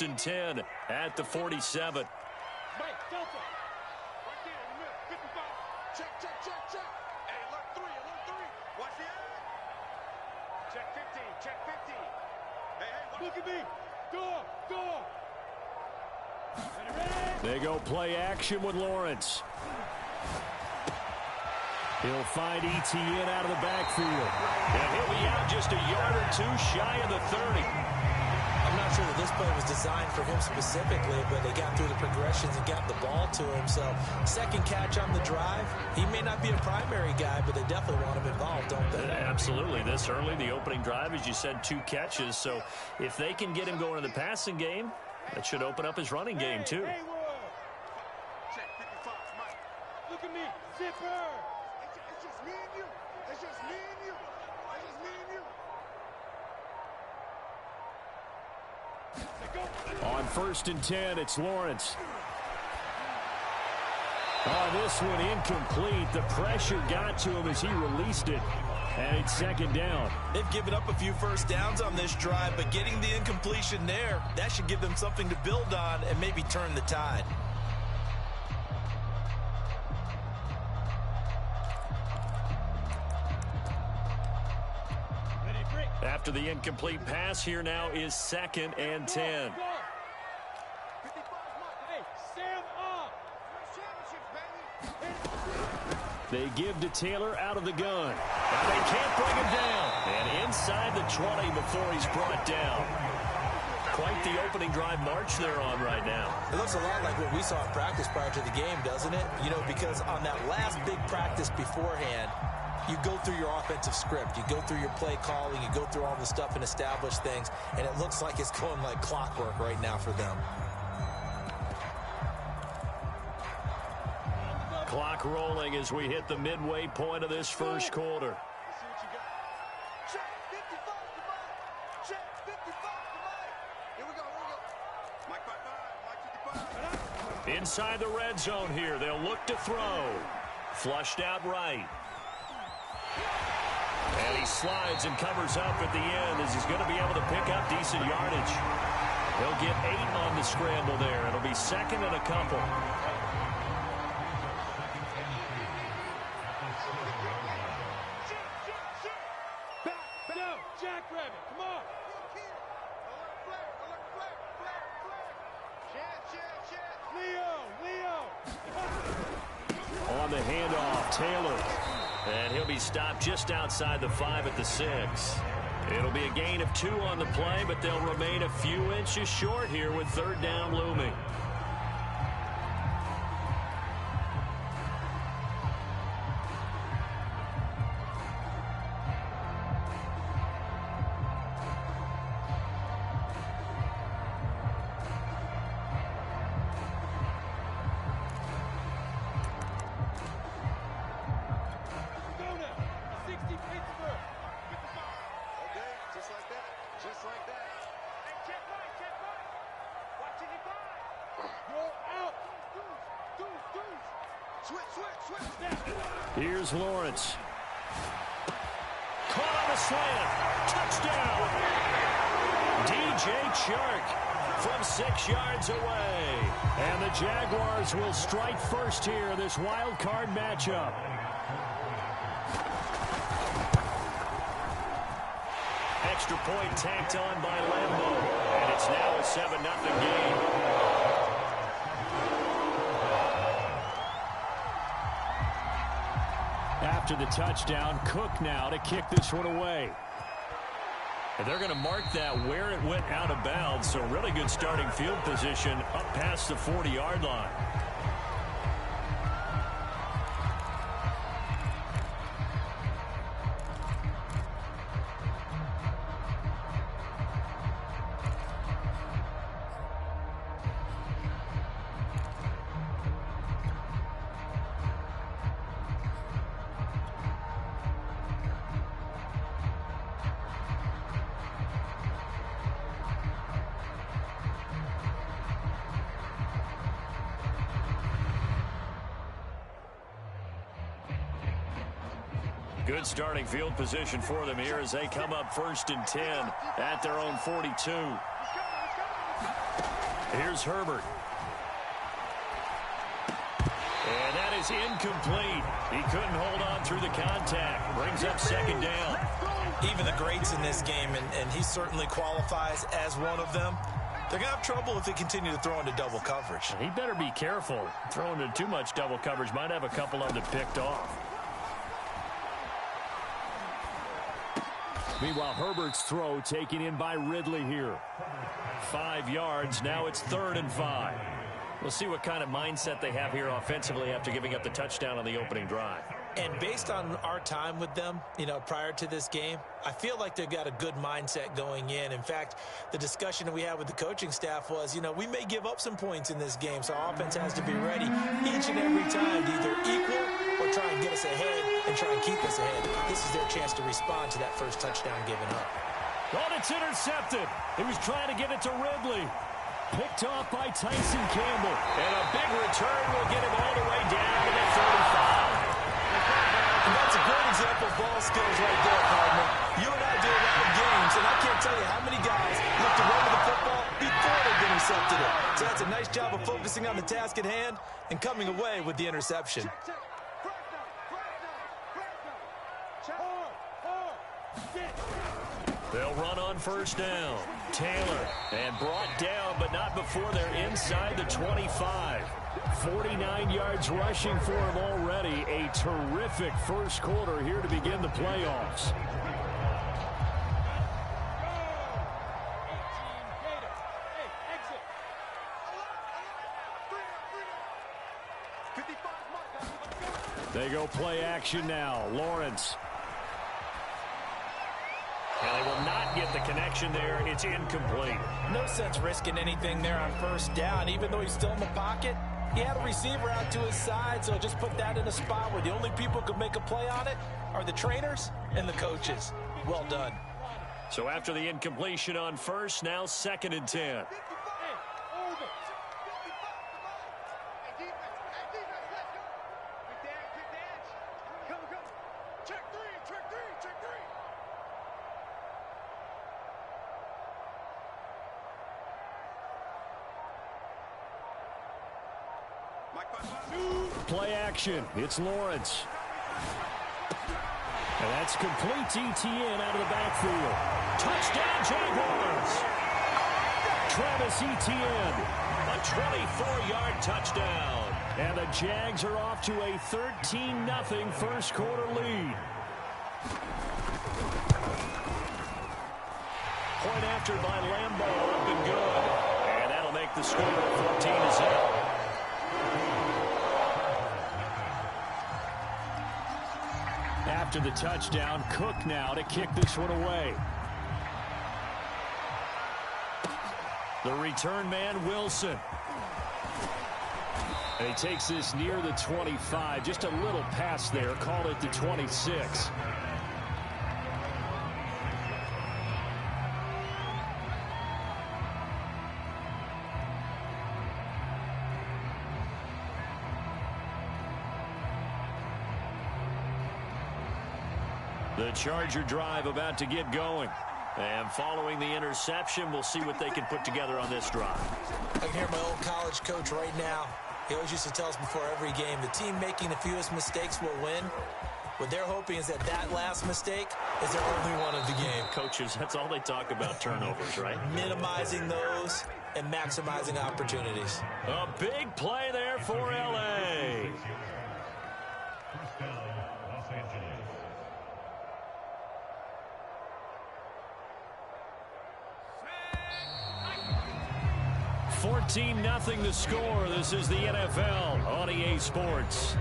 and 10 at the 47. Mike, Delta. Right there in the middle. 55. Check, check, check, check. Hey, alert 3, alert 3. Watch the eye. Check 15, check 15. Hey, watch. Look at me. Door. Ready? They go play action with Lawrence. He'll find Etienne out of the backfield. And he'll be out just a yard or two shy of the 30. I'm not sure that this play was designed for him specifically, but they got through the progressions and got the ball to him. So second catch on the drive. He may not be a primary guy, but they definitely want him involved, don't they? Absolutely. This early, the opening drive, as you said, 2 catches. So if they can get him going in the passing game, that should open up his running game too. Hey, check 55, Mike. Look at me. Zipper. It's just me and you. It's just me and you. It's just me and you. On 1st and 10, it's Lawrence. This one incomplete. The pressure got to him as he released it. And it's 2nd down. They've given up a few first downs on this drive, but getting the incompletion there, that should give them something to build on and maybe turn the tide. After the incomplete pass, here now is 2nd and 10. They give to Taylor out of the gun. And they can't bring him down. And inside the 20 before he's brought down. Quite the opening drive march they're on right now. It looks a lot like what we saw in practice prior to the game, doesn't it? You know, because on that last big practice beforehand, you go through your offensive script. You go through your play calling. You go through all the stuff and establish things. And it looks like it's going like clockwork right now for them. Clock rolling as we hit the midway point of this first quarter. Let's see what you got. Check 55 to Mike. Check 55 to Mike. Here we go. Mike 55, Mike 55. Inside the red zone here. They'll look to throw. Flushed out right. And he slides and covers up at the end as he's going to be able to pick up decent yardage. He'll get 8 on the scramble there. It'll be 2nd and a couple. Jackrabbit, come on. Leo. On the handoff, Taylor. And he'll be stopped just outside the 5 at the 6. It'll be a gain of 2 on the play, but they'll remain a few inches short here with 3rd down looming. Here's Lawrence. Caught on a slant. Touchdown. DJ Chark from 6 yards away. And the Jaguars will strike first here in this wild card matchup. Extra point tacked on by Lambeau. And it's now a 7-0 game. After the touchdown, Cook now to kick this one away. And they're going to mark that where it went out of bounds, so really good starting field position up past the 40-yard line. Good starting field position for them here as they come up 1st and 10 at their own 42. Here's Herbert. And that is incomplete. He couldn't hold on through the contact. Brings up second down. Even the greats in this game, and he certainly qualifies as one of them, they're going to have trouble if they continue to throw into double coverage. He better be careful. Throwing into too much double coverage might have a couple of them picked off. Meanwhile, Herbert's throw taken in by Ridley here. 5 yards. Now it's 3rd and 5. We'll see what kind of mindset they have here offensively after giving up the touchdown on the opening drive. And based on our time with them, prior to this game, I feel like they've got a good mindset going in. In fact, the discussion that we had with the coaching staff was, we may give up some points in this game, so our offense has to be ready each and every time to either equal or try and get us ahead and try and keep us ahead. This is their chance to respond to that first touchdown given up. Oh, it's intercepted. He was trying to get it to Ridley. Picked off by Tyson Campbell. And a big return will get him all the way down to the 35. And that's a great example of ball skills right there, partner. You and I do a lot of games, and I can't tell you how many guys look to run with the football before they've intercepted it. So that's a nice job of focusing on the task at hand and coming away with the interception. They'll run on first down. Taylor, and brought down, but not before they're inside the 25. 49 yards rushing for him already. A terrific first quarter here to begin the playoffs. They go play action now. Lawrence. And they will not get the connection there. It's incomplete. No sense risking anything there on first down. Even though he's still in the pocket, he had a receiver out to his side, so just put that in a spot where the only people who could make a play on it are the trainers and the coaches. Well done. So after the incompletion on first, now 2nd and 10. Play action. It's Lawrence. And that's complete to Etienne out of the backfield. Touchdown, Jaguars. Travis Etienne. A 24-yard touchdown. And the Jags are off to a 13-0 first quarter lead. Point after by Lambeau up and good. And that'll make the score 14-0. After the touchdown, Cook now to kick this one away. The return man, Wilson. And he takes this near the 25. Just a little pass there. Call it the 26. The Charger drive about to get going. And following the interception, we'll see what they can put together on this drive. I can hear my old college coach right now. He always used to tell us before every game, the team making the fewest mistakes will win. What they're hoping is that last mistake is their only one of the game. Coaches, that's all they talk about, turnovers, right? Minimizing those and maximizing opportunities. A big play there for L.A. Los Angeles. 14-0 the score. This is the NFL on EA Sports.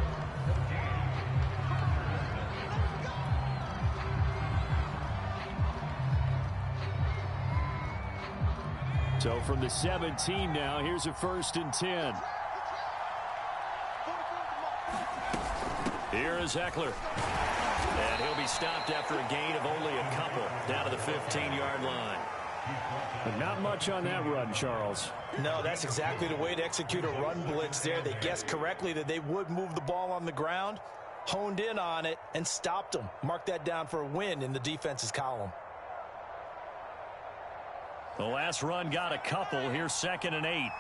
So from the 17 now, here's a 1st and 10. Here is Eckler. And he'll be stopped after a gain of only a couple down to the 15-yard line. But not much on that run, Charles. No, that's exactly the way to execute a run blitz there. They guessed correctly that they would move the ball on the ground, honed in on it, and stopped them. Mark that down for a win in the defense's column. The last run got a couple. Here's 2nd and 8.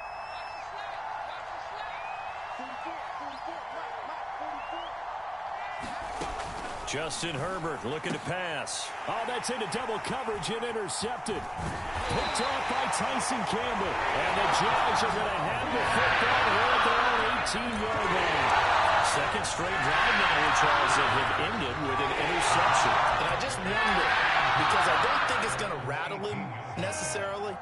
Justin Herbert looking to pass. Oh, that's into double coverage and intercepted. Picked off by Tyson Campbell. And the Jags are going to have the football here at their own 18-yard line. Second straight drive now, Charles, that have ended with an interception. And I just wonder, because I don't think it's going to rattle him necessarily,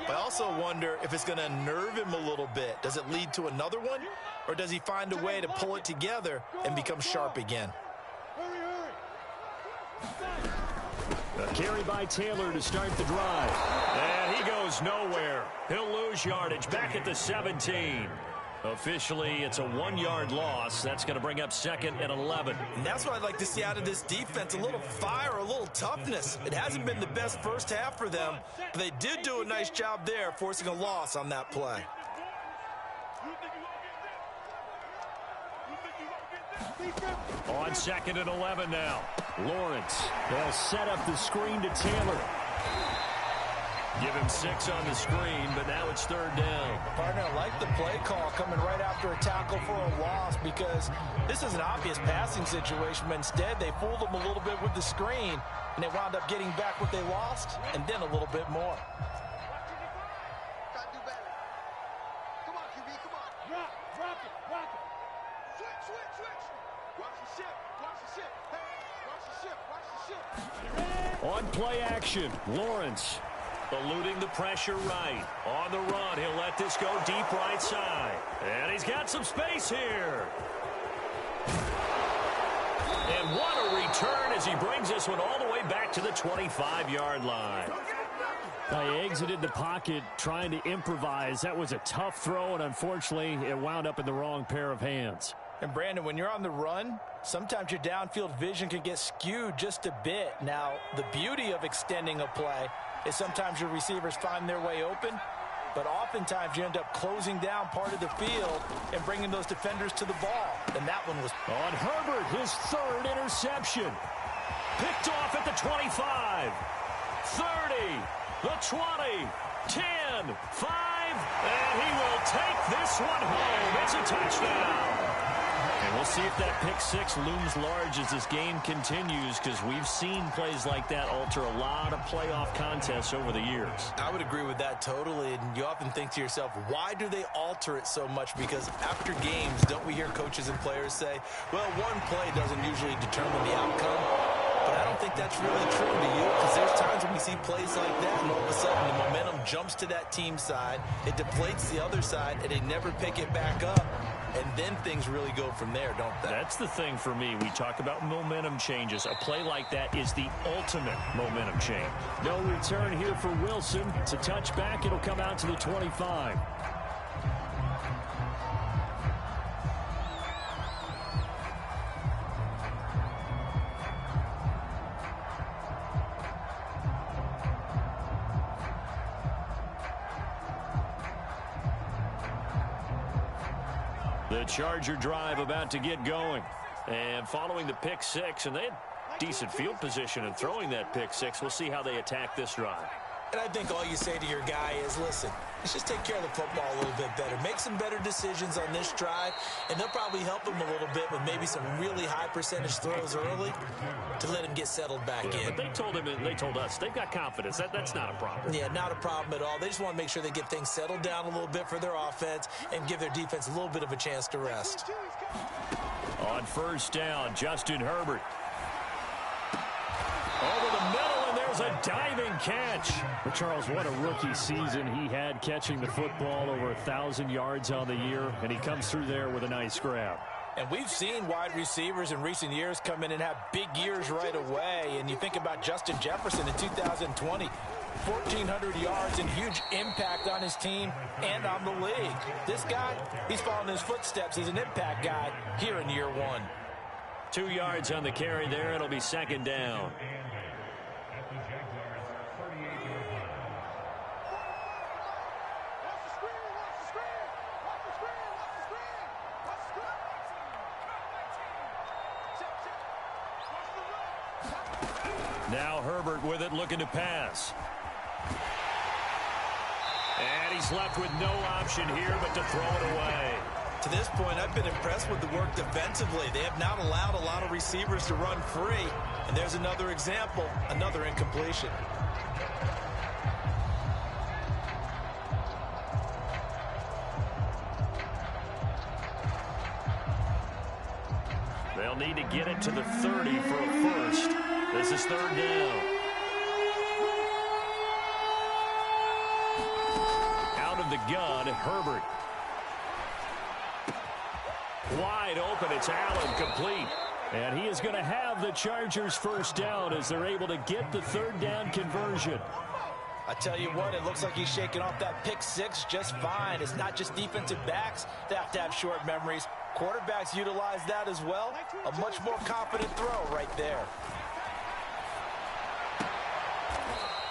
but I also wonder if it's going to unnerve him a little bit. Does it lead to another one? Or does he find a way to pull it together and become sharp again? A carry by Taylor to start the drive. And he goes nowhere. He'll lose yardage back at the 17. Officially, it's a 1-yard loss. That's going to bring up 2nd and 11. And that's what I'd like to see out of this defense, a little fire, a little toughness. It hasn't been the best first half for them, but they did do a nice job there, forcing a loss on that play. On 2nd and 11 now. Lawrence. They'll set up the screen to Taylor. Give him 6 on the screen, but now it's 3rd down. Partner, I like the play call coming right after a tackle for a loss, because this is an obvious passing situation, but instead they fooled them a little bit with the screen, and they wound up getting back what they lost, and then a little bit more. Gotta do better. Come on, QB, come on. Drop it. Switch. Watch the ship. Hey, watch the ship. On play action, Lawrence eluding the pressure right. On the run, he'll let this go deep right side. And he's got some space here. And what a return as he brings this one all the way back to the 25-yard line. They exited the pocket trying to improvise. That was a tough throw, and unfortunately, it wound up in the wrong pair of hands. And Brandon, when you're on the run, sometimes your downfield vision can get skewed just a bit. Now, the beauty of extending a play is sometimes your receivers find their way open, but oftentimes you end up closing down part of the field and bringing those defenders to the ball. And that one was on Herbert, his 3rd interception. Picked off at the 25, 30, the 20, 10, 5, and he will take this one home. It's a touchdown. And we'll see if that pick 6 looms large as this game continues, because we've seen plays like that alter a lot of playoff contests over the years. I would agree with that totally, and you often think to yourself, why do they alter it so much? Because after games, don't we hear coaches and players say, well, one play doesn't usually determine the outcome? But I don't think that's really true to you, because there's times when we see plays like that, and all of a sudden the momentum jumps to that team side, it deflates the other side, and they never pick it back up. And then things really go from there, don't they? That's the thing for me. We talk about momentum changes. A play like that is the ultimate momentum change. No return here for Wilson. It's a touchback. It'll come out to the 25. The Charger drive about to get going. And following the pick 6, and they had decent field position in throwing that pick 6. We'll see how they attack this drive. And I think all you say to your guy is, listen, let's just take care of the football a little bit better. Make some better decisions on this drive, and they'll probably help him a little bit with maybe some really high percentage throws early to let him get settled back in. But they told him, and they told us, they've got confidence. That's not a problem. Yeah, not a problem at all. They just want to make sure they get things settled down a little bit for their offense and give their defense a little bit of a chance to rest. On 1st down, Justin Herbert. Over the middle, and there's a diving catch. But Charles, what a rookie season he had, catching the football over 1,000 yards on the year, and he comes through there with a nice grab. And we've seen wide receivers in recent years come in and have big years right away. And you think about Justin Jefferson in 2020, 1,400 yards and huge impact on his team and on the league. This guy, he's following his footsteps as an impact guy here in year 1. 2 yards on the carry there. It'll be 2nd down. Now Herbert with it, looking to pass. And he's left with no option here but to throw it away. To this point, I've been impressed with the work defensively. They have not allowed a lot of receivers to run free. And there's another example, another incompletion. They'll need to get it to the 30 for a first. This is third down. Out of the gun, Herbert. Wide open, it's Allen, complete. And he is going to have the Chargers first down as they're able to get the third down conversion. I tell you what, it looks like he's shaking off that pick six just fine. It's not just defensive backs that have to have short memories. Quarterbacks utilize that as well. A much more confident throw right there.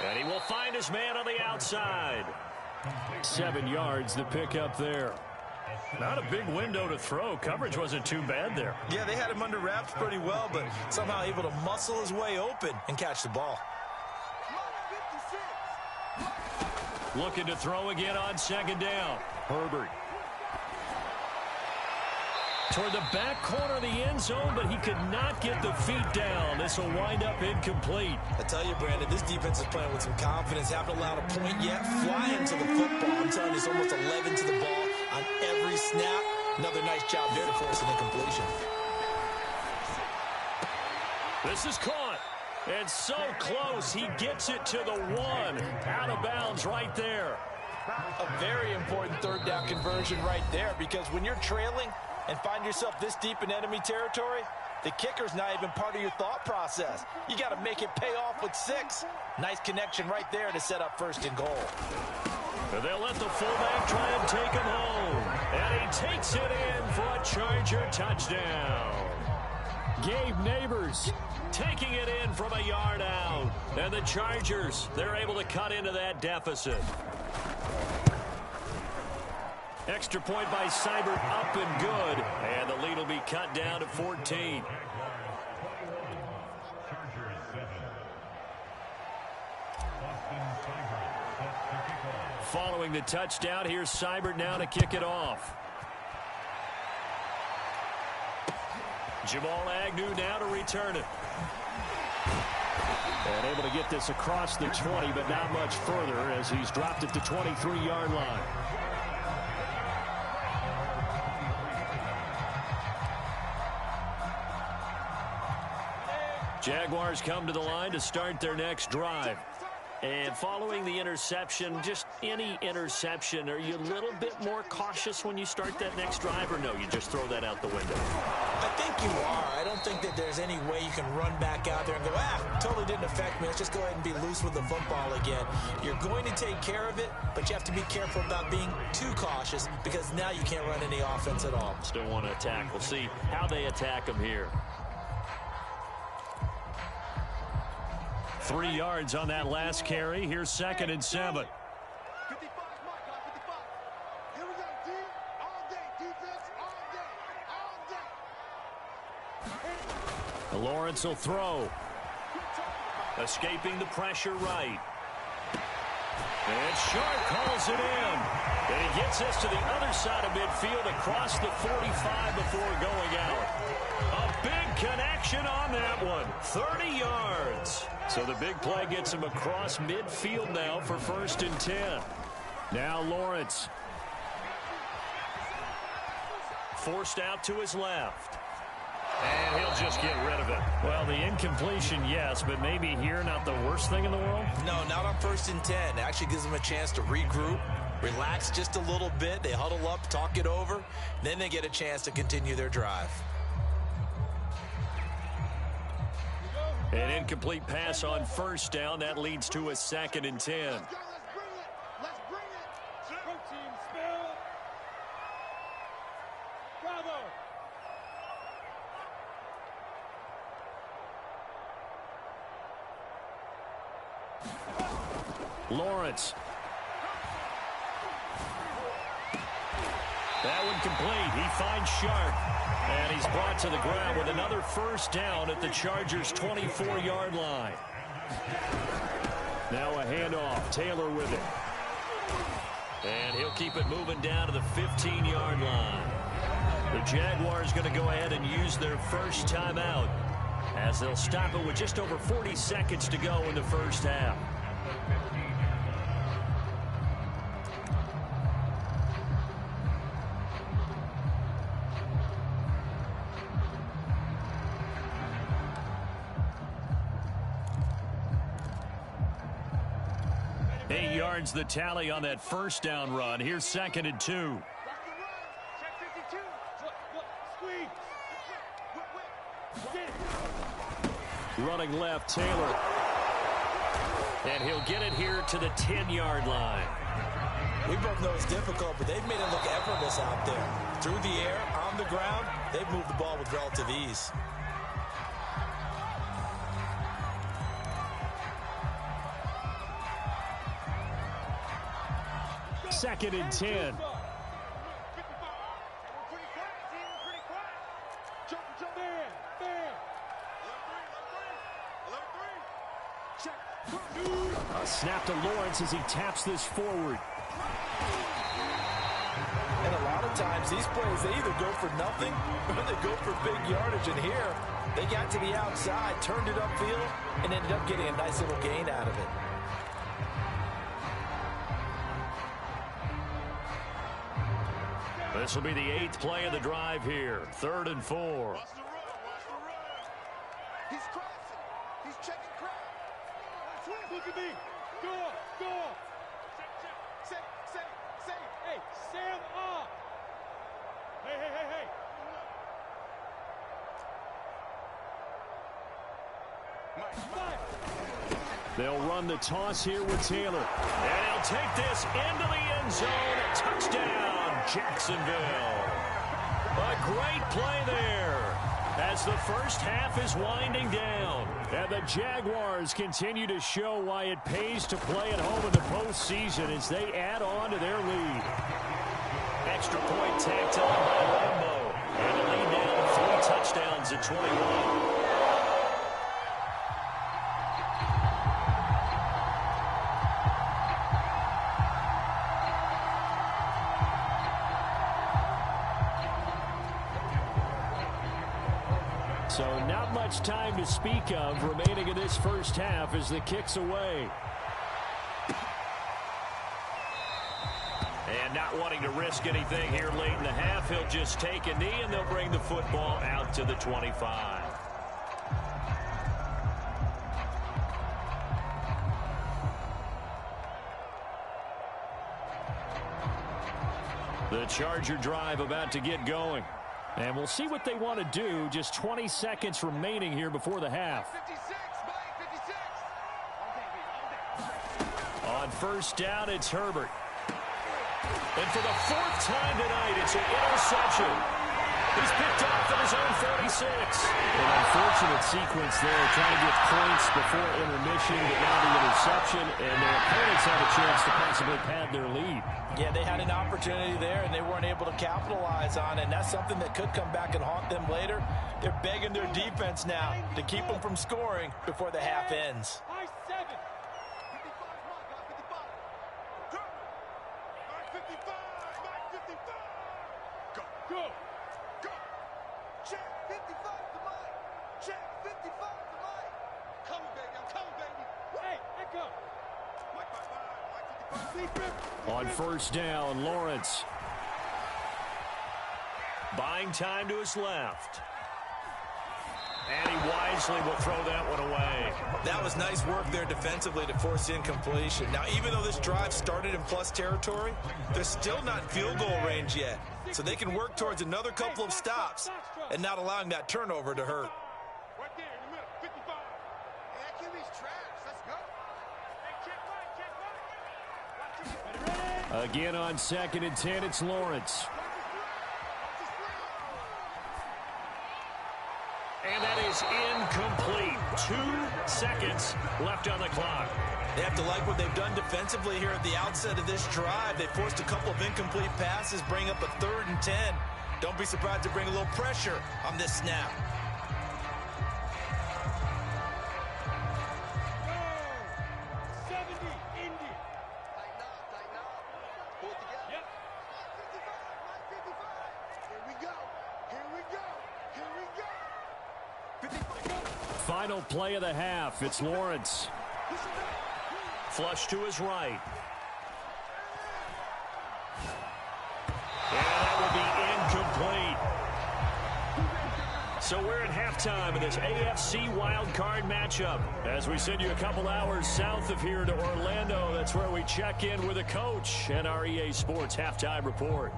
And he will find his man on the outside. 7 yards, the pickup there. Not a big window to throw. Coverage wasn't too bad there. Yeah, they had him under wraps pretty well, but somehow able to muscle his way open and catch the ball. Looking to throw again on second down. Herbert. Toward the back corner of the end zone, but he could not get the feet down. This will wind up incomplete. I tell you, Brandon, this defense is playing with some confidence. Haven't allowed a point yet. Flying to the football. I'm telling you, it's almost 11 to the ball on every snap. Another nice job there to force an incompletion. This is caught. And so close. He gets it to the 1. Out of bounds right there. A very important third down conversion right there, because when you're trailing and find yourself this deep in enemy territory, the kicker's not even part of your thought process. You got to make it pay off with 6. Nice connection right there to set up first and goal. They'll let the fullback try and take him home. And he takes it in for a Charger touchdown. Gabe Neighbors taking it in from a yard out. And the Chargers, they're able to cut into that deficit. Extra point by Seibert, up and good. And the lead will be cut down to 14. Following the touchdown, here's Seibert now to kick it off. Jamal Agnew now to return it. And able to get this across the 20, but not much further as he's dropped it to 23-yard line. Jaguars come to the line to start their next drive. And following the interception, just any interception, are you a little bit more cautious when you start that next drive, or no, you just throw that out the window? I think you are. I don't think that there's any way you can run back out there and go, totally didn't affect me. Let's just go ahead and be loose with the football again. You're going to take care of it, but you have to be careful about being too cautious, because now you can't run any offense at all. Still want to attack. We'll see how they attack them here. 3 yards on that last carry. Here's 2nd and 7. 55, here we go, D. All day, defense, all day. Lawrence will throw. Escaping the pressure right. And Sharp calls it in. And he gets us to the other side of midfield across the 45 before going out. A big connection on that one. 30 yards. So the big play gets him across midfield now for 1st and 10. Now Lawrence. Forced out to his left. And he'll just get rid of it. Well, the incompletion, yes, but maybe here not the worst thing in the world? No, not on 1st and 10. It actually gives them a chance to regroup, relax just a little bit. They huddle up, talk it over. Then they get a chance to continue their drive. An incomplete pass on 1st down. That leads to a 2nd and 10. Let's bring it. Go team, Spill. Bravo. Lawrence. That one complete. He finds Sharp. And he's brought to the ground with another 1st down at the Chargers' 24-yard line. Now a handoff. Taylor with it. And he'll keep it moving down to the 15-yard line. The Jaguars going to go ahead and use their first timeout as they'll stop it with just over 40 seconds to go in the first half. The tally on that first down run. Here's 2nd and 2. Running left, Taylor. And he'll get it here to the 10-yard line. We both know it's difficult, but they've made it look effortless out there. Through the air, on the ground, they've moved the ball with relative ease. 2nd and 10. A snap to Lawrence as he taps this forward. And a lot of times these plays, they either go for nothing or they go for big yardage. And here, they got to the outside, turned it upfield, and ended up getting a nice little gain out of it. This will be the 8th play of the drive here. 3rd and 4. Watch the run. He's crossing. He's checking crowd. Look at me. Go up. Say. Hey, Sam up. Hey. Mike. They'll run the toss here with Taylor. And he'll take this into the end zone. A touchdown, Jacksonville. A great play there as the first half is winding down. And the Jaguars continue to show why it pays to play at home in the postseason as they add on to their lead. Extra point tacked on by Lambo. And a lead down 3 touchdowns at 21. So not much time to speak of remaining in this first half as the kick's away. And not wanting to risk anything here late in the half, he'll just take a knee and they'll bring the football out to the 25. The Charger drive about to get going. And we'll see what they want to do. Just 20 seconds remaining here before the half. 56, Mike, 56. On first down, it's Herbert. And for the 4th time tonight, it's an interception. He's picked off at his own 46. An unfortunate sequence there, trying to get points before intermission, but now the interception, and their opponents have a chance to possibly pad their lead. Yeah, they had an opportunity there, and they weren't able to capitalize on it, and that's something that could come back and haunt them later. They're begging their defense now to keep them from scoring before the half ends. High 7. 55, Mike, 55. Mike, 55. Go. Check 55 to Mike. Check 55 to Mike. Coming, baby. I'm coming, baby. Hey, echo. Mike, 55. On first down, Lawrence. Buying time to his left. And he wisely will throw that one away. That was nice work there defensively to force incompletion. Now, even though this drive started in plus territory, they're still not in field goal range yet. So they can work towards another couple of stops and not allowing that turnover to hurt. Right there in the middle. 55. Hey, that QB's trash. Let's go. Hey, check Mike. Again on 2nd and 10, it's Lawrence. And that is incomplete. 2 seconds left on the clock. They have to like what they've done defensively here at the outset of this drive. They forced a couple of incomplete passes, bring up a 3rd and 10. Don't be surprised to bring a little pressure on this snap. final play of the half. It's Lawrence. Flush to his right. And that will be incomplete. So we're at halftime in this AFC wildcard matchup. As we send you a couple hours south of here to Orlando, that's where we check in with the coach and our EA Sports halftime report.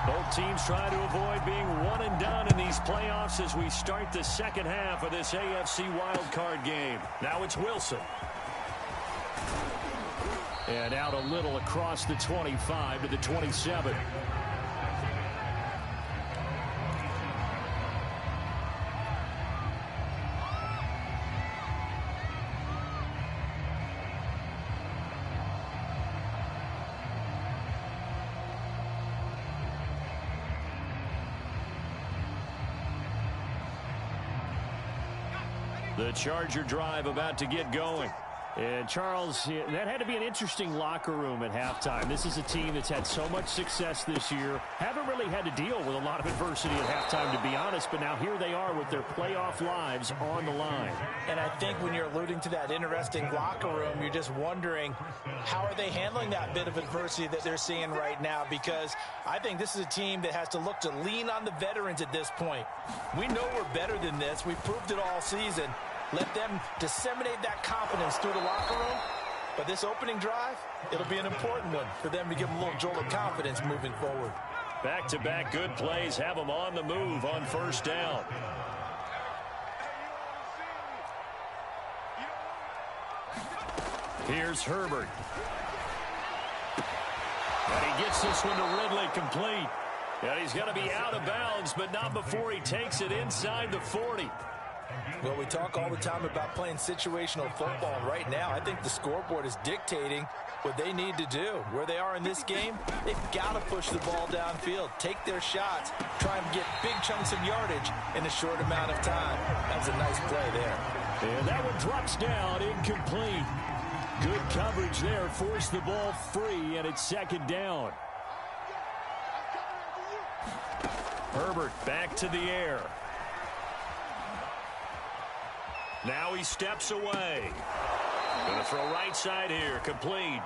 Both teams try to avoid being one and done in these playoffs as we start the second half of this AFC wildcard game. Now it's Wilson. And out a little across the 25 to the 27. The Charger drive about to get going. And, Charles, that had to be an interesting locker room at halftime. This is a team that's had so much success this year. Haven't really had to deal with a lot of adversity at halftime, to be honest. But now here they are with their playoff lives on the line. And I think when you're alluding to that interesting locker room, you're just wondering how are they handling that bit of adversity that they're seeing right now? Because I think this is a team that has to look to lean on the veterans at this point. We know we're better than this. We've proved it all season. Let them disseminate that confidence through the locker room. But this opening drive, it'll be an important one for them to give them a little jolt of confidence moving forward. Back-to-back good plays have them on the move on first down. Here's Herbert. And he gets this one to Ridley complete. And he's going to be out of bounds, but not before he takes it inside the 40. Well, we talk all the time about playing situational football. And right now, I think the scoreboard is dictating what they need to do. Where they are in this game, they've got to push the ball downfield, take their shots, try and get big chunks of yardage in a short amount of time. That's a nice play there. And that one drops down, incomplete. Good coverage there, forced the ball free, and it's second down. Herbert back to the air. Now he steps away. Going to throw right side here, complete.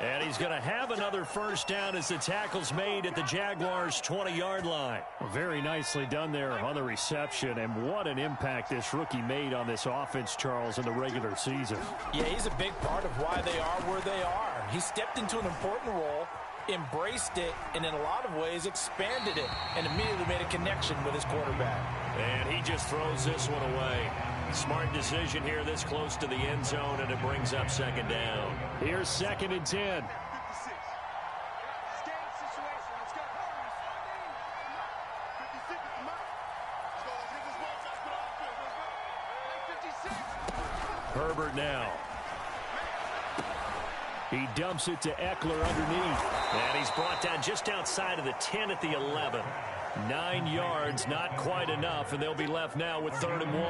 And he's going to have another first down as the tackle's made at the Jaguars' 20-yard line. Well, very nicely done there on the reception, and what an impact this rookie made on this offense, Charles, in the regular season. Yeah, he's a big part of why they are where they are. He stepped into an important role, embraced it, and in a lot of ways expanded it, and immediately made a connection with his quarterback. And he just throws this one away. Smart decision here this close to the end zone, and it brings up second down. Here's second and 10. Herbert now. He dumps it to Eckler underneath. And he's brought down just outside of the 10 at the 11. 9 yards, not quite enough, and they'll be left now with 3rd and 1.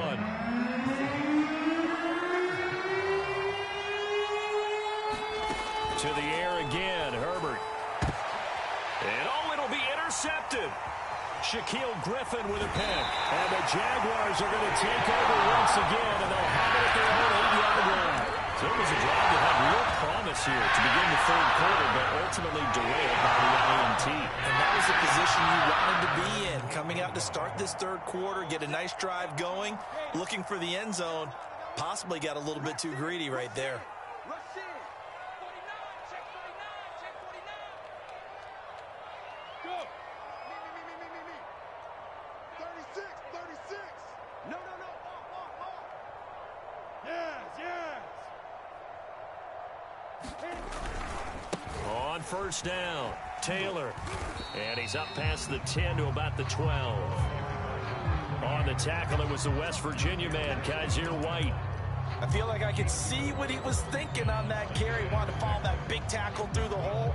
To the air again, Herbert. And it'll be intercepted. Shaquille Griffin with a pick. And the Jaguars are going to take over once again, and they'll have it at their own 8-yard line. So it was a drive that had real promise here to begin the third quarter, but ultimately derailed by the INT. And that was the position you wanted to be in. Coming out to start this third quarter, get a nice drive going, looking for the end zone. Possibly got a little bit too greedy right there. On first down, Taylor. And he's up past the 10 to about the 12. On the tackle, it was the West Virginia man, Kaiser White. I feel like I could see what he was thinking on that carry. Wanted to follow that big tackle through the hole.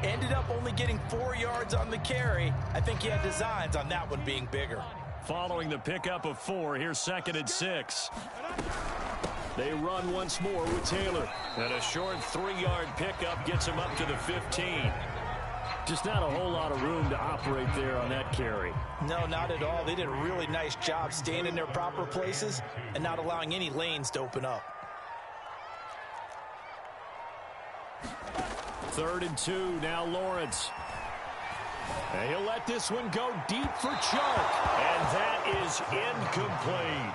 Ended up only getting 4 yards on the carry. I think he had designs on that one being bigger. Following the pickup of 4, here's 2nd and 6. They run once more with Taylor. And a short 3-yard pickup gets him up to the 15. Just not a whole lot of room to operate there on that carry. No, not at all. They did a really nice job staying in their proper places and not allowing any lanes to open up. 3rd and 2, now Lawrence. And he'll let this one go deep for Chark. And that is incomplete.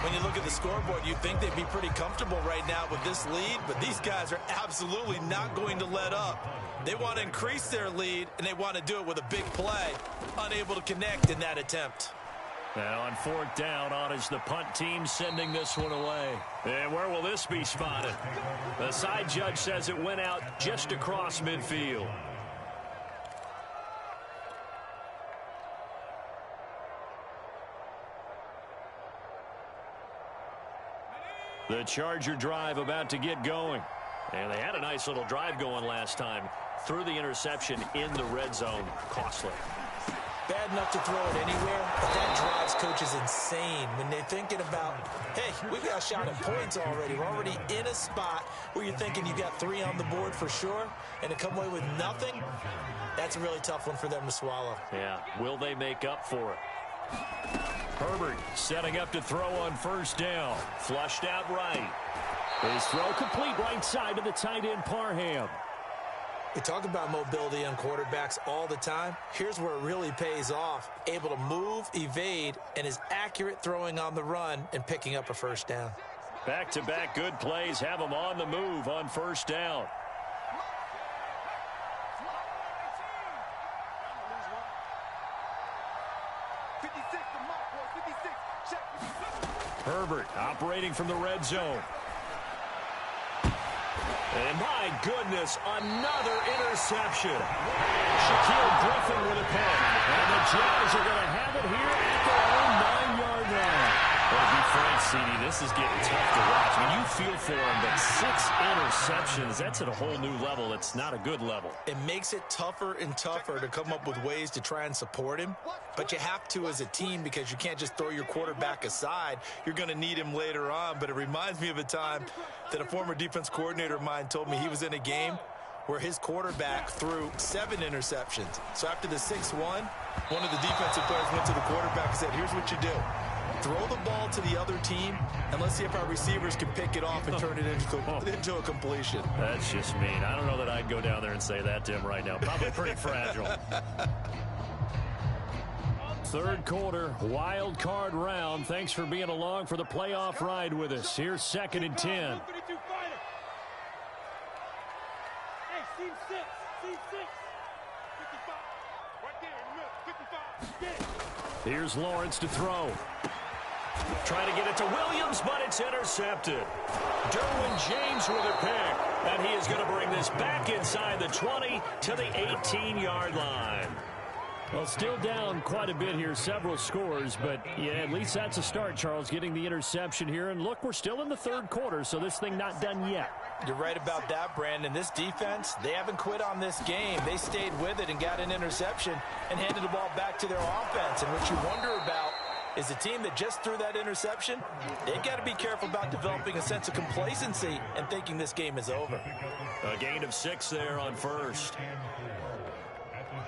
When you look at the scoreboard, you'd think they'd be pretty comfortable right now with this lead, but these guys are absolutely not going to let up. They want to increase their lead, and they want to do it with a big play. Unable to connect in that attempt. Now on 4th down, on is the punt team sending this one away. And where will this be spotted? The side judge says it went out just across midfield. The Charger drive about to get going. And they had a nice little drive going last time. Threw the interception in the red zone. Costly. Bad enough to throw it anywhere, but that drives coaches insane when they're thinking about, hey, we got a shot at points already. We're already in a spot where you're thinking you got 3 on the board for sure, and to come away with nothing, that's a really tough one for them to swallow. Yeah, will they make up for it? Herbert setting up to throw on 1st down. Flushed out right. His throw complete right side to the tight end Parham. We talk about mobility on quarterbacks all the time. Here's where it really pays off. Able to move, evade, and is accurate throwing on the run and picking up a 1st down. Back-to-back good plays have them on the move on 1st down. Herbert operating from the red zone. And my goodness, another interception. Shaquille Griffin with a pick. And the Jags are going to have it here at their own 9-yard line. Well, to be frank, CD, this is getting tough to watch. I mean, you feel for him, but 6 interceptions, that's at a whole new level. It's not a good level. It makes it tougher and tougher to come up with ways to try and support him. But you have to as a team because you can't just throw your quarterback aside. You're going to need him later on. But it reminds me of a time that a former defense coordinator of mine told me he was in a game where his quarterback threw 7 interceptions. So after the 6-1, one of the defensive players went to the quarterback and said, here's what you do. Throw the ball to the other team, and let's see if our receivers can pick it off and turn it into a completion. That's just mean. I don't know that I'd go down there and say that to him right now. Probably pretty fragile. 3rd quarter, wild card round. Thanks for being along for the playoff ride with us. Here's 2nd and 10. Hey, seam 6. 55. Right there in the middle. 55. Here's Lawrence to throw. Trying to get it to Williams, but it's intercepted. Derwin James with a pick. And he is going to bring this back inside the 20 to the 18-yard line. Well, still down quite a bit here, several scores, but yeah, at least that's a start, Charles, getting the interception here. And look, we're still in the 3rd quarter, so this thing not done yet. You're right about that, Brandon. This defense, they haven't quit on this game. They stayed with it and got an interception and handed the ball back to their offense. And what you wonder about is the team that just threw that interception, they've got to be careful about developing a sense of complacency and thinking this game is over. A gain of 6 there on 1st.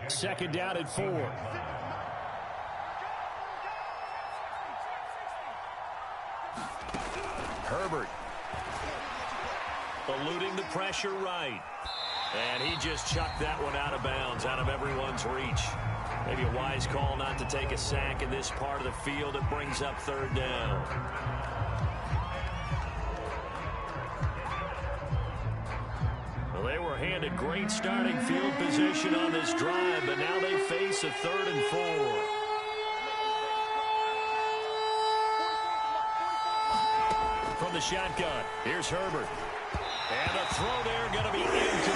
2nd down at 4. Herbert. Eluding the pressure right. And he just chucked that one out of bounds, out of everyone's reach. Maybe a wise call not to take a sack in this part of the field. It brings up 3rd down. Well, they were handed great starting field position on this drive, but now they face a 3rd and 4. From the shotgun, here's Herbert. And a throw there going to be incomplete.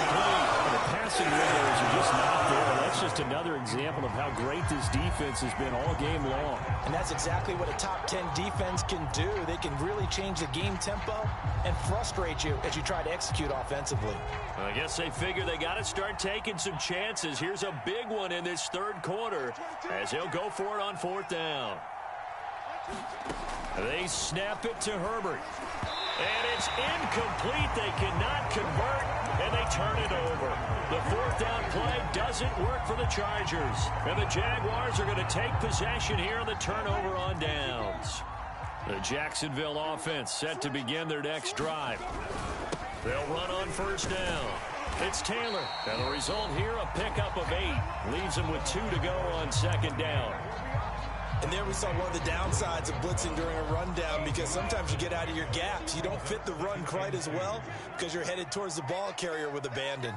The passing windows are just not there. That's just another example of how great this defense has been all game long. And that's exactly what a top 10 defense can do. They can really change the game tempo and frustrate you as you try to execute offensively. I guess they figure they got to start taking some chances. Here's a big one in this 3rd quarter as he'll go for it on 4th down. They snap it to Herbert. And it's incomplete. They cannot convert, and they turn it over. The fourth down play doesn't work for the Chargers. And the Jaguars are going to take possession here on the turnover on downs. The Jacksonville offense set to begin their next drive. They'll run on first down. It's Taylor. And the result here, a pickup of 8. Leaves him with 2 to go on second down. And there we saw one of the downsides of blitzing during a rundown, because sometimes you get out of your gaps. You don't fit the run quite as well because you're headed towards the ball carrier with abandon.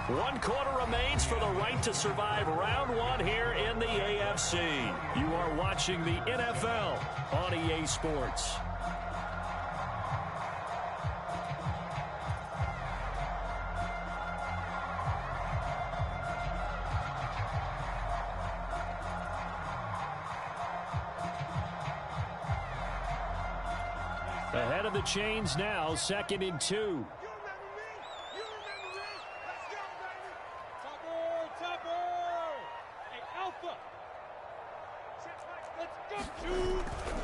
One quarter remains for the right to survive round 1 here in the AFC. You are watching the NFL on EA Sports. Ahead of the chains now, 2nd and 2.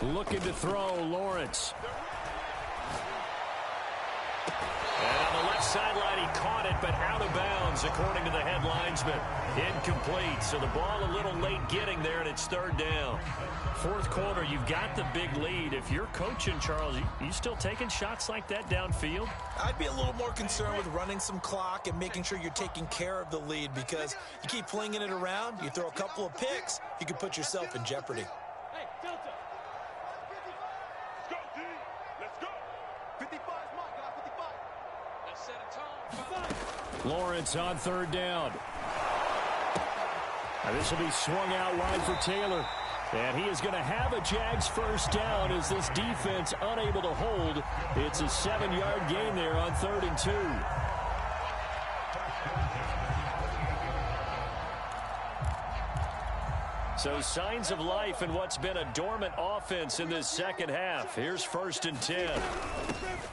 Looking to throw, Lawrence. And on the left sideline, he caught it, but out of bounds, according to the head linesman. Incomplete, so the ball a little late getting there, and it's 3rd down. 4th quarter, you've got the big lead. If you're coaching, Charles, you still taking shots like that downfield? I'd be a little more concerned with running some clock and making sure you're taking care of the lead, because you keep flinging it around, you throw a couple of picks, you can put yourself in jeopardy. Hey, Delta. Let's go, D. Let's go. 55 is mine, guys. 55. Let's set a tone. Lawrence on 3rd down. And this will be swung out wide for Taylor. And he is going to have a Jags first down as this defense unable to hold. It's a 7-yard gain there on 3rd and 2. So signs of life in what's been a dormant offense in this second half. Here's 1st and 10.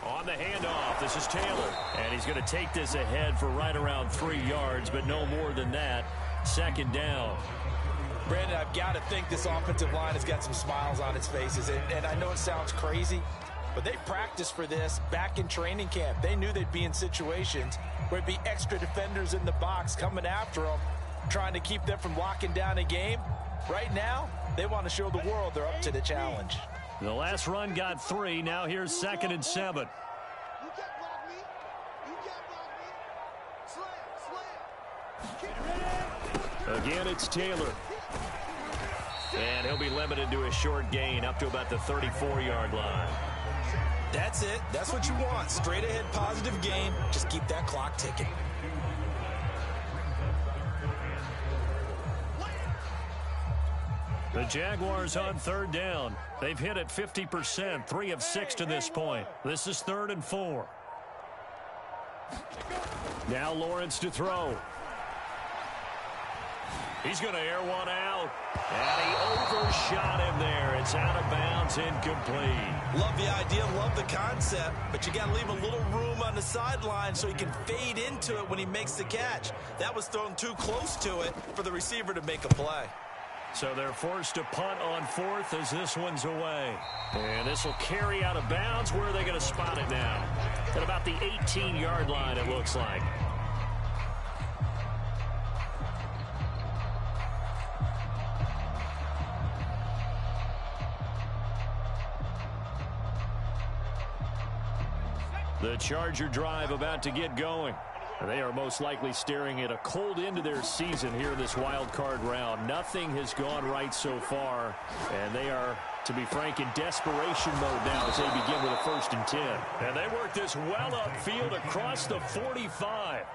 On the handoff, this is Taylor. And he's going to take this ahead for right around 3 yards, but no more than that. 2nd down. Brandon, I've got to think this offensive line has got some smiles on its faces. And I know it sounds crazy, but they practiced for this back in training camp. They knew they'd be in situations where it'd be extra defenders in the box coming after them, trying to keep them from locking down a game. Right now, they want to show the world they're up to the challenge. The last run got 3. Now here's 2nd and 7. You can't block me. You can't block me. Slam, slam. Again, it's Taylor. And he'll be limited to a short gain up to about the 34-yard line. That's it. That's what you want. Straight ahead positive gain. Just keep that clock ticking. The Jaguars on 3rd down. They've hit it 50%, 3 of 6 to this point. This is 3rd and 4. Now Lawrence to throw. He's going to air one out. And he overshot him there. It's out of bounds, incomplete. Love the idea, love the concept, but you got to leave a little room on the sideline so he can fade into it when he makes the catch. That was thrown too close to it for the receiver to make a play. So they're forced to punt on 4th as this one's away. And this will carry out of bounds. Where are they going to spot it now? At about the 18-yard line, it looks like. The Charger drive about to get going. They are most likely staring at a cold end to their season here in this wild card round. Nothing has gone right so far, and they are, to be frank, in desperation mode now as they begin with a 1st and 10. And they work this well upfield across the 45.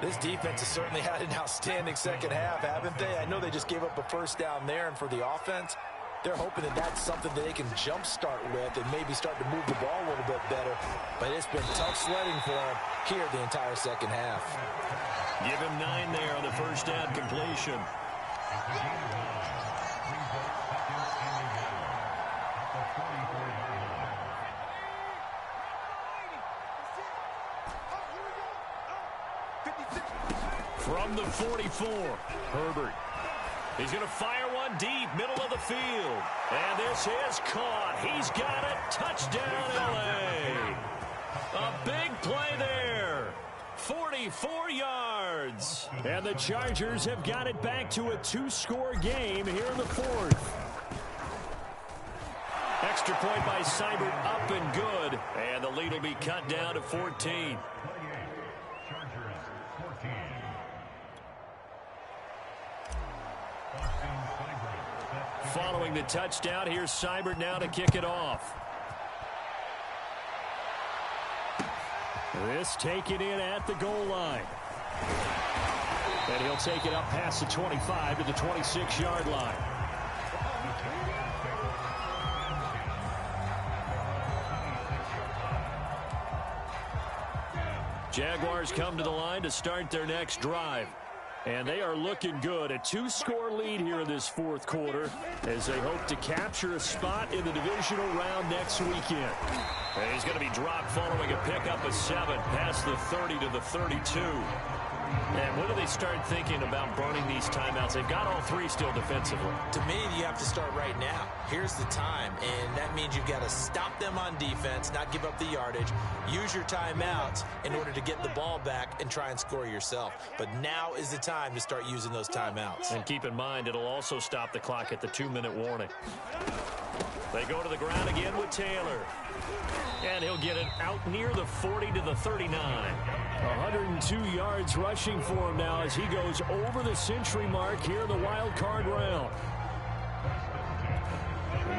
This defense has certainly had an outstanding second half, haven't they? I know they just gave up a 1st down there, and for the offense, they're hoping that that's something that they can jumpstart with and maybe start to move the ball a little bit better. But it's been tough sledding for them here the entire second half. Give him 9 there on the 1st down completion. From the 44, Herbert. He's going to fire one deep, middle of the field. And this is caught. He's got it. Touchdown, L.A. 44 yards. And the Chargers have got it back to a 2-score game here in the fourth. Extra point by Seibert, up and good. And the lead will be cut down to 14. Following the touchdown, here's Seibert now to kick it off. This taken in at the goal line. And he'll take it up past the 25 to the 26-yard line. Jaguars come to the line to start their next drive. And they are looking good. A 2-score lead here in this fourth quarter as they hope to capture a spot in the divisional round next weekend. And he's going to be dropped following a pickup of 7 past the 30 to the 32. And when do they start thinking about burning these timeouts? They've got all 3 still defensively. To me, you have to start right now. Here's the time, and that means you've got to stop them on defense, not give up the yardage, use your timeouts in order to get the ball back and try and score yourself. But now is the time to start using those timeouts. And keep in mind, it'll also stop the clock at the 2-minute warning. They go to the ground again with Taylor. And he'll get it out near the 40 to the 39. 102 yards rushing for him now as he goes over the century mark here in the wild card round.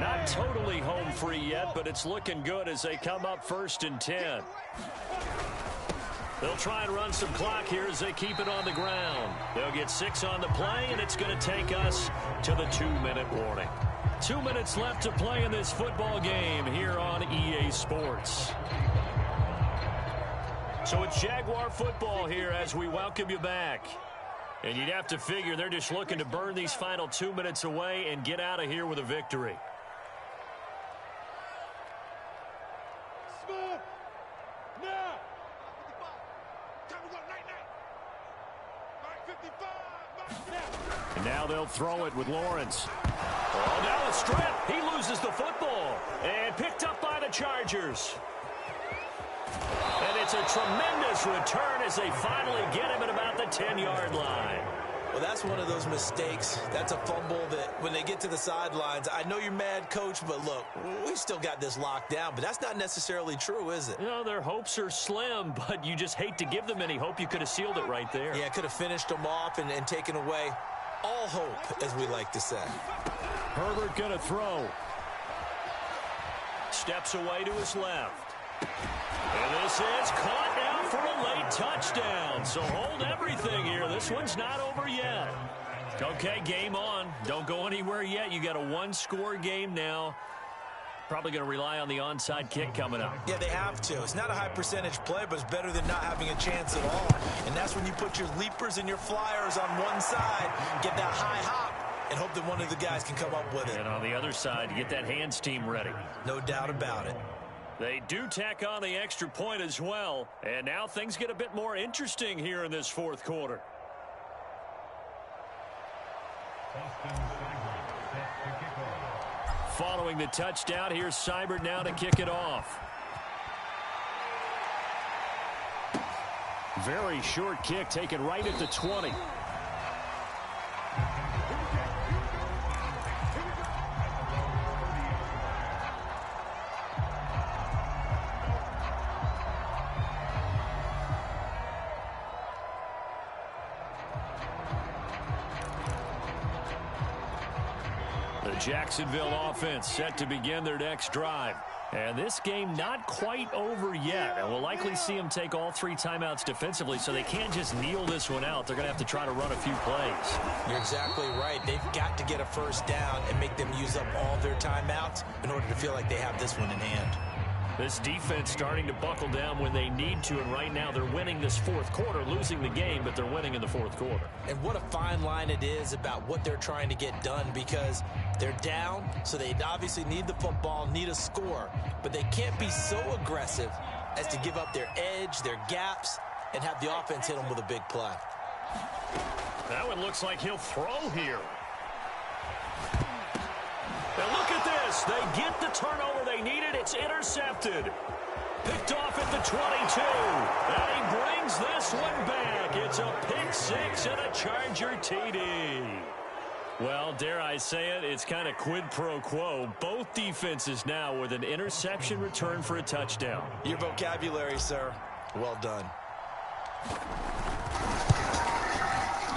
Not totally home free yet, but it's looking good as they come up 1st and 10. They'll try and run some clock here as they keep it on the ground. They'll get 6 on the play, and it's going to take us to the 2-minute warning. 2 minutes left to play in this football game here on EA Sports. So it's Jaguar football here as we welcome you back. And you'd have to figure they're just looking to burn these final 2 minutes away and get out of here with a victory. Smooth. Now. And now they'll throw it with Lawrence. Oh, now a strip. He loses the football. And picked up by the Chargers. And it's a tremendous return as they finally get him at about the 10-yard line. Well, that's one of those mistakes. That's a fumble that when they get to the sidelines, I know you're mad, Coach, but look, we still got this locked down. But that's not necessarily true, is it? You know, their hopes are slim, but you just hate to give them any hope. You could have sealed it right there. Yeah, could have finished them off and taken away all hope, as we like to say. Herbert going to throw. Steps away to his left. And this is caught now for a late touchdown. So hold everything here. This one's not over yet. Okay, game on. Don't go anywhere yet. You got a 1-score game now. Probably going to rely on the onside kick coming up. Yeah, they have to. It's not a high percentage play, but it's better than not having a chance at all. And that's when you put your leapers and your flyers on one side, get that high hop, and hope that one of the guys can come up with it. And on the other side, you get that hands team ready. No doubt about it. They do tack on the extra point as well. And now things get a bit more interesting here in this fourth quarter. Following the touchdown, here's Seibert now to kick it off. Very short kick taken right at the 20. Jacksonville offense set to begin their next drive. And this game not quite over yet. And we'll likely see them take all 3 timeouts defensively, so they can't just kneel this one out. They're going to have to try to run a few plays. You're exactly right. They've got to get a first down and make them use up all their timeouts in order to feel like they have this one in hand. This defense starting to buckle down when they need to, and right now they're winning this fourth quarter, losing the game, but they're winning in the fourth quarter. And what a fine line it is about what they're trying to get done, because they're down, so they obviously need the football, need a score, but they can't be so aggressive as to give up their edge, their gaps, and have the offense hit them with a big play. That one looks like he'll throw here. And look at this. They get the turnover they needed. It's intercepted. Picked off at the 22. And he brings this one back. It's a pick six and a Charger TD. Well, dare I say it, it's kind of quid pro quo. Both defenses now with an interception return for a touchdown. Your vocabulary, sir. Well done.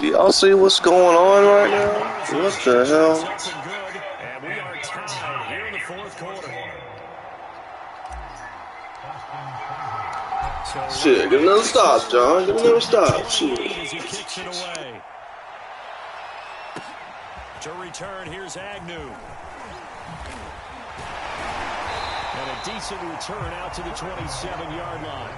Do y'all see what's going on right now? What the hell? And we are tied here in the fourth quarter. Shit, get another stop, John. Get another stop. Shit. As he kicks it away. To return, here's Agnew. And a decent return out to the 27-yard line.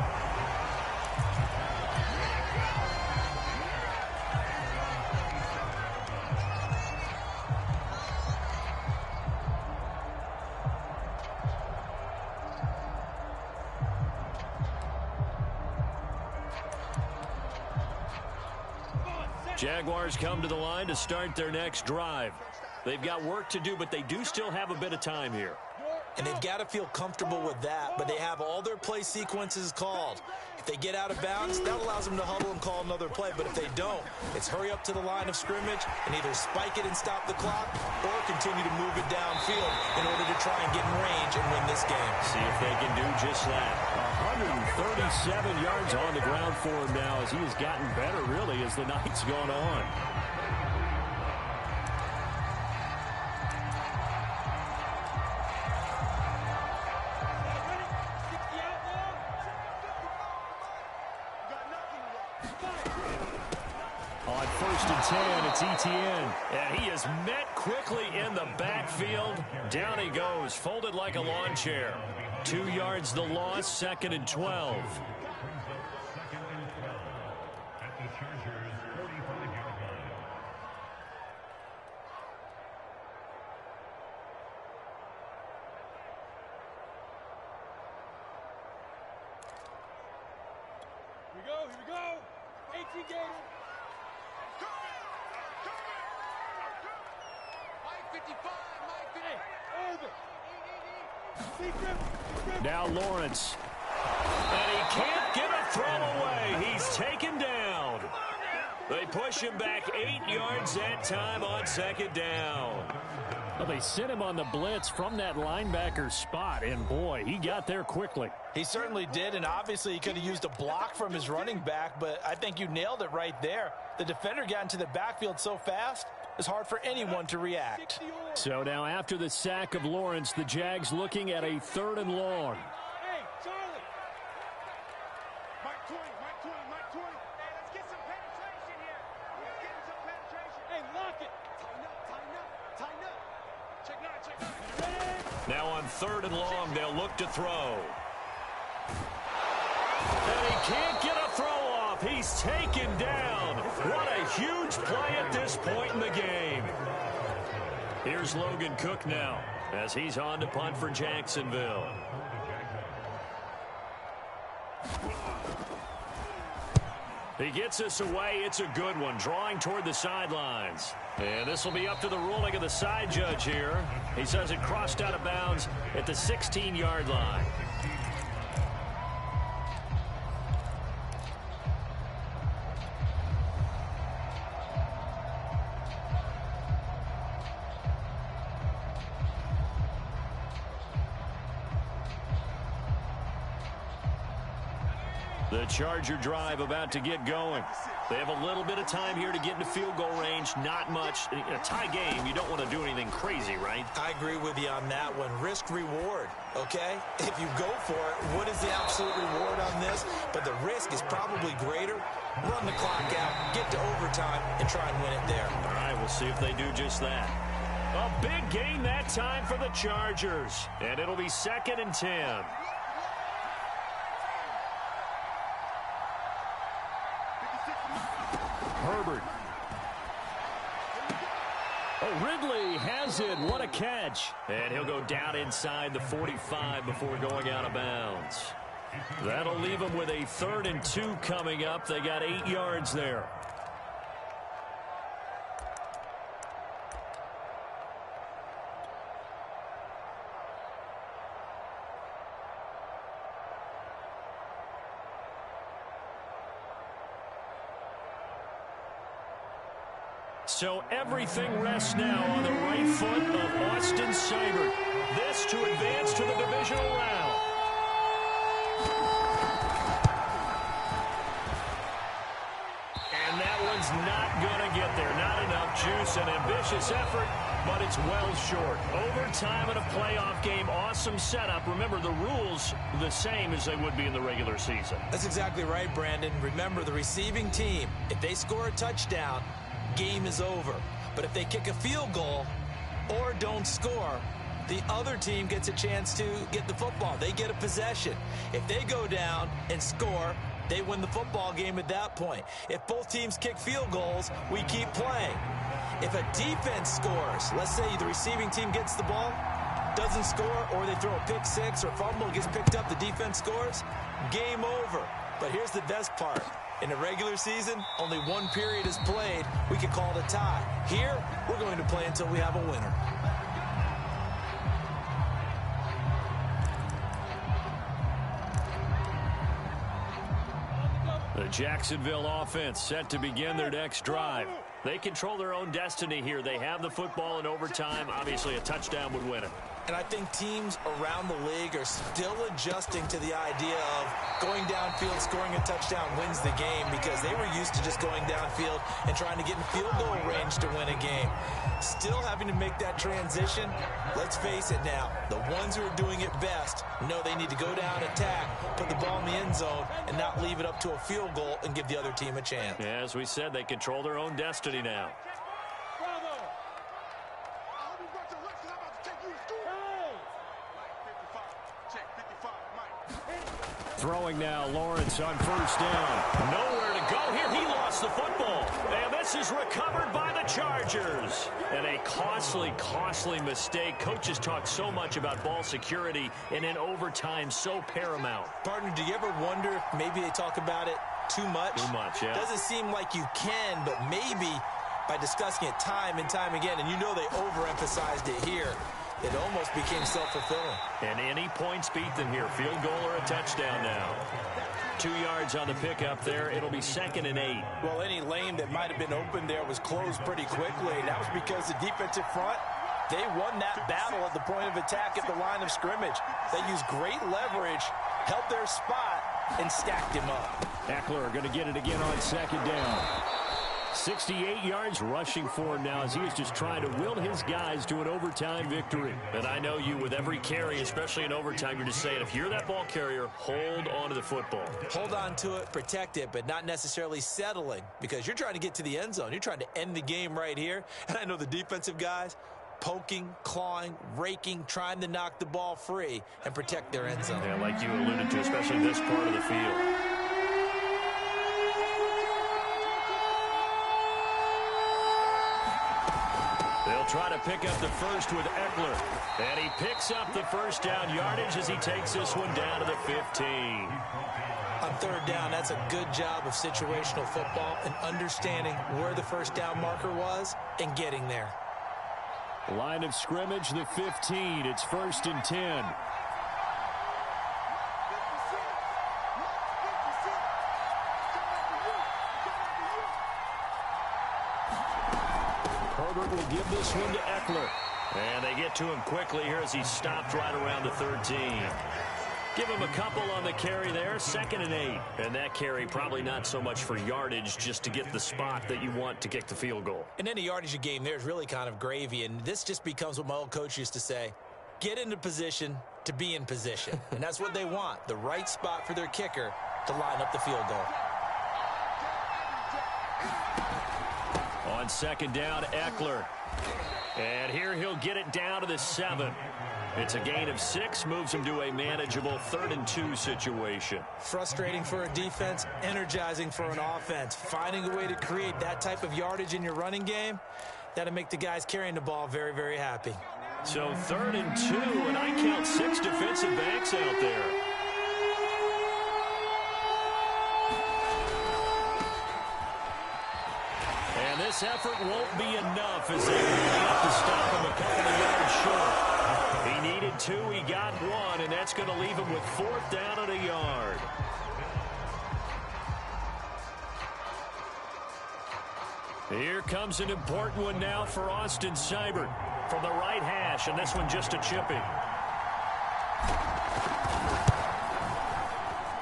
Jaguars come to the line to start their next drive. They've got work to do, but they do still have a bit of time here. And they've got to feel comfortable with that, but they have all their play sequences called. If they get out of bounds, that allows them to huddle and call another play. But if they don't, it's hurry up to the line of scrimmage and either spike it and stop the clock or continue to move it downfield in order to try and get in range and win this game. See if they can do just that. 137 yards on the ground for him now as he has gotten better, really, as the night's gone on. On 1st and 10, it's Etienne. And he is met quickly in the backfield. Down he goes, folded like a lawn chair. 2 yards the loss, 2nd and 12. Here we go. 18 Gators. Mike 55, Mike 50. Now Lawrence. And he can't get a throw away. He's taken down. They push him back 8 yards that time on 2nd down. Well, they sent him on the blitz from that linebacker spot, and boy, he got there quickly. He certainly did, and obviously he could have used a block from his running back, but I think you nailed it right there. The defender got into the backfield so fast, it's hard for anyone to react. So now after the sack of Lawrence, the Jags looking at a 3rd and long. Hey, Charlie. Mike 20, Mike 20, Mike 20. Hey, let's get some penetration here. Let's get some penetration. Hey, lock it. Tighten up, tighten up, tighten up. Check 9, check 9. Now on 3rd and long, they'll look to throw. And he can't get a throw off. He's taken down. What a huge play at this point in the game. Here's Logan Cook now as he's on to punt for Jacksonville. He gets us away. It's a good one, drawing toward the sidelines. And this will be up to the ruling of the side judge here. He says it crossed out of bounds at the 16-yard line. The Charger drive about to get going. They have a little bit of time here to get into field goal range. Not much. In a tie game, you don't want to do anything crazy, right? I agree with you on that one. Risk-reward, okay? If you go for it, what is the absolute reward on this? But the risk is probably greater. Run the clock out, get to overtime, and try and win it there. All right, we'll see if they do just that. A big gain that time for the Chargers. And it'll be 2nd and 10. Herbert. Oh, Ridley has it. What a catch. And he'll go down inside the 45 before going out of bounds. That'll leave him with a 3rd and 2 coming up. They got 8 yards there. So everything rests now on the right foot of Austin Seibert. This to advance to the divisional round. And that one's not going to get there. Not enough juice. An ambitious effort, but it's well short. Overtime in a playoff game. Awesome setup. Remember, the rules the same as they would be in the regular season. That's exactly right, Brandon. Remember, the receiving team, if they score a touchdown, game is over. But if they kick a field goal or don't score, the other team gets a chance to get the football. They get a possession. If they go down and score, they win the football game at that point. If both teams kick field goals, we keep playing. If a defense scores, let's say the receiving team gets the ball, doesn't score, or they throw a pick six or fumble, gets picked up, the defense scores, game over. But here's the best part. In the regular season, only one period is played. We can call it a tie. Here, we're going to play until we have a winner. The Jacksonville offense set to begin their next drive. They control their own destiny here. They have the football in overtime. Obviously, a touchdown would win it. And I think teams around the league are still adjusting to the idea of going downfield, scoring a touchdown wins the game, because they were used to just going downfield and trying to get in field goal range to win a game. Still having to make that transition. Let's face it now, the ones who are doing it best know they need to go down, attack, put the ball in the end zone, and not leave it up to a field goal and give the other team a chance. Yeah, as we said, they control their own destiny now. Throwing now, Lawrence on first down. Nowhere to go here. He lost the football. And this is recovered by the Chargers. And a costly, costly mistake. Coaches talk so much about ball security, and in overtime, so paramount. Partner, do you ever wonder if maybe they talk about it too much? Too much, yeah. Doesn't seem like you can, but maybe by discussing it time and time again, and you know they overemphasized it here, it almost became self-fulfilling. And any points beat them here. Field goal or a touchdown now. 2 yards on the pickup there. It'll be 2nd and 8. Well, any lane that might have been open there was closed pretty quickly, and that was because the defensive front, they won that battle at the point of attack at the line of scrimmage. They used great leverage, held their spot, and stacked him up. Eckler going to get it again on 2nd down. 68 yards rushing for him now as he is just trying to will his guys to an overtime victory. And I know you, with every carry, especially in overtime, you're just saying, if you're that ball carrier, hold on to the football. Hold on to it, protect it, but not necessarily settling, because you're trying to get to the end zone. You're trying to end the game right here. And I know the defensive guys poking, clawing, raking, trying to knock the ball free and protect their end zone. Yeah, like you alluded to, especially this part of the field. They'll try to pick up the first with Eckler. And he picks up the first down yardage as he takes this one down to the 15. On 3rd down, that's a good job of situational football and understanding where the first down marker was and getting there. Line of scrimmage, the 15. It's 1st and 10. Herbert will give this one to Eckler. And they get to him quickly here as he stopped right around the 13. Give him a couple on the carry there. 2nd and 8. And that carry probably not so much for yardage, just to get the spot that you want to kick the field goal. And any yardage game there is really kind of gravy. And this just becomes what my old coach used to say. Get into position to be in position. And that's what they want. The right spot for their kicker to line up the field goal. On 2nd down, Eckler. And here he'll get it down to the 7. It's a gain of 6, moves him to a manageable 3rd and 2 situation. Frustrating for a defense, energizing for an offense. Finding a way to create that type of yardage in your running game, that'll make the guys carrying the ball very, very happy. So 3rd and 2, and I count 6 defensive backs out there. And this effort won't be enough as they have to stop him a couple of yards short. He needed 2, he got 1, and that's going to leave him with 4th down and a yard. Here comes an important one now for Austin Seibert from the right hash, and this one just a chippy.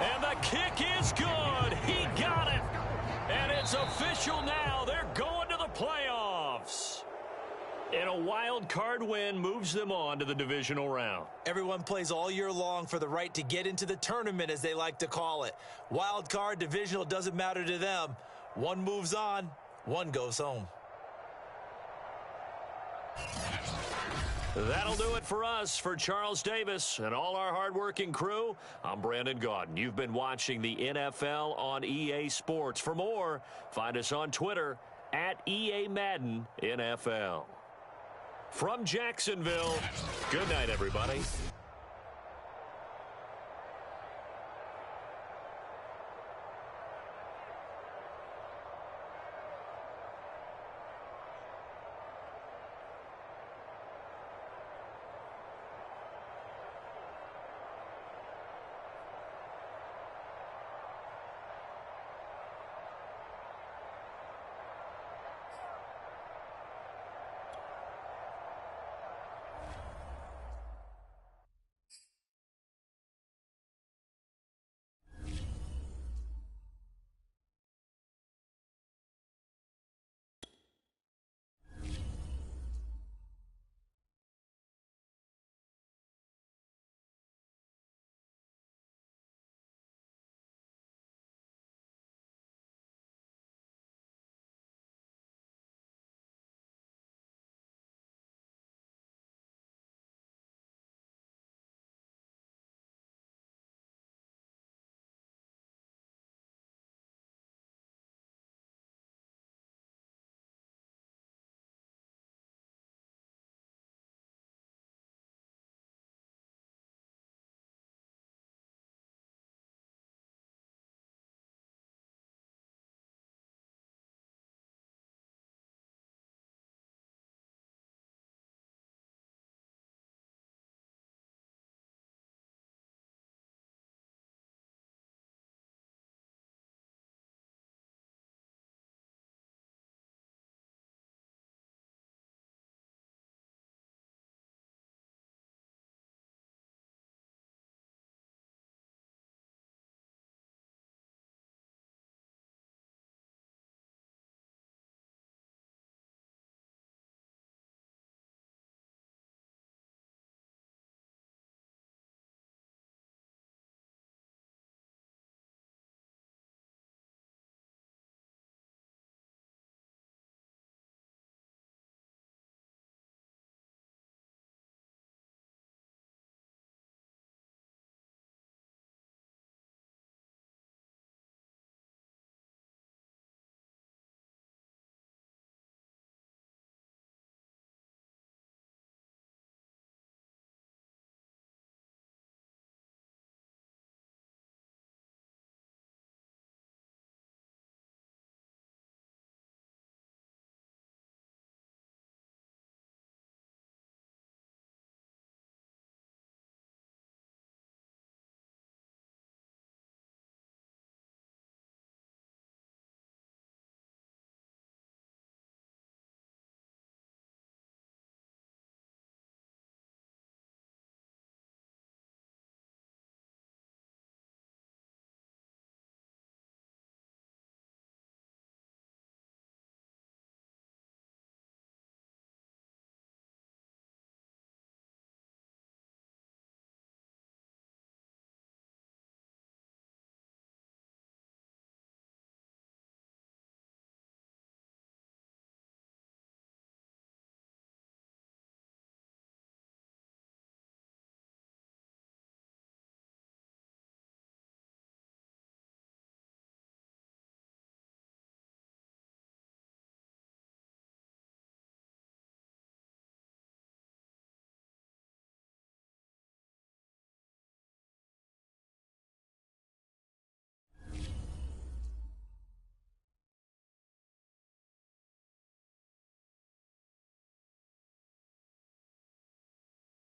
And the kick is good. He got it. And it's official now. They're going to the playoffs. And a wild card win moves them on to the divisional round. Everyone plays all year long for the right to get into the tournament, as they like to call it. Wild card, divisional, doesn't matter to them. One moves on, one goes home. That'll do it for us. For Charles Davis and all our hardworking crew, I'm Brandon Gaudin. You've been watching the NFL on EA Sports. For more, find us on Twitter at EA Madden NFL. From Jacksonville, good night, everybody.